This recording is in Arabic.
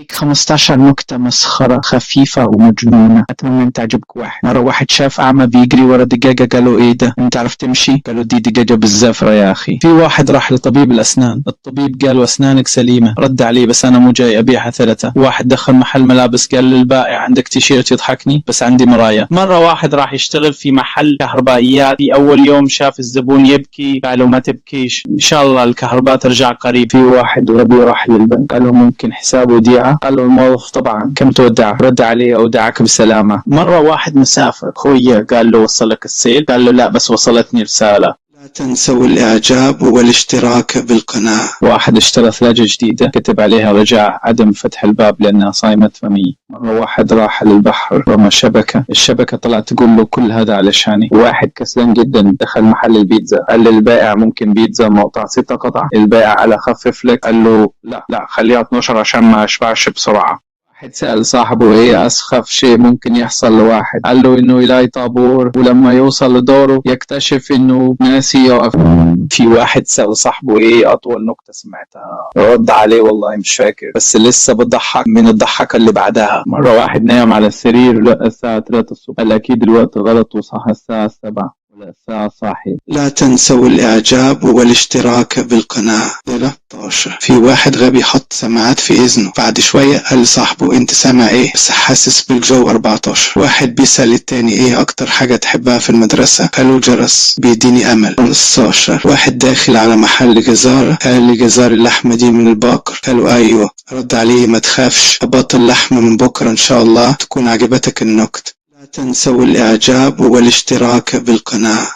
هيك 15 نكتة مسخرة خفيفة ومجنونة، أتمنى أن تعجبك. مرة واحد شاف أعمى بيجري ورا دجاجة، قالوا إيه ده أنت عرفت تمشي؟ قالوا دي دجاجة بالزفرة يا أخي. في واحد راح لطبيب الأسنان، الطبيب قال له أسنانك سليمة، رد عليه بس أنا مو جاي أبيعها ثلاثة. واحد دخل محل ملابس قال للبائع عندك تيشيرت يضحكني بس عندي مراية. مرة واحد راح يشتغل في محل كهربائيات، في أول يوم شاف الزبون يبكي، قالوا ما تبكيش إن شاء الله الكهرباء ترجع قريب. في واحد غبي راح للبنك، قال له ممكن حساب وديعة؟ قال له الموظف طبعا، كم تودع؟ رد عليه أودعك بسلامة. مرة واحد مسافر، خويه قال له وصلك السيل؟ قال له لا بس وصلتني رسالة. لا تنسوا الإعجاب والاشتراك بالقناة. واحد اشترى ثلاجة جديدة، كتب عليها رجاء عدم فتح الباب لأنها صايمة فمي. مرة واحد راح للبحر رمى شبكة، الشبكة طلعت تقول له كل هذا علشاني. واحد كسلان جدا دخل محل البيتزا، قال للبائع ممكن بيتزا مقطع 6 قطع؟ البائع على خفف لك، قال له لا خليها 12 عشان ما اشبعش بسرعة. واحد سأل صاحبه ايه أسخف شيء ممكن يحصل لواحد؟ قال له انه يلاقي طابور ولما يوصل لدوره يكتشف انه ناسي يقف. في واحد سأل صاحبه ايه أطول نكتة سمعتها؟ رد عليه والله مش فاكر بس لسه بضحك من الضحكة اللي بعدها. مرة واحد نام على السرير لقى الساعة 3 الصبح، قال أكيد الوقت غلط وصحى الساعة 7 ولا الساعة صاحي. لا تنسوا الإعجاب والاشتراك بالقناة. 13. في واحد غبي حط سماعات في إذنه، بعد شوية قال لصاحبه أنت سامع إيه؟ بس حاسس بالجو. 14. واحد بيسأل التاني إيه أكتر حاجة تحبها في المدرسة؟ قالوا الجرس بيديني أمل. 15. واحد داخل على محل جزارة، قال لي جزار اللحمة دي من البقر؟ قالوا أيوة. رد عليه ما تخافش أبطل اللحمة من بكرة إن شاء الله تكون عجبتك النكت. لا تنسوا الإعجاب والاشتراك بالقناة.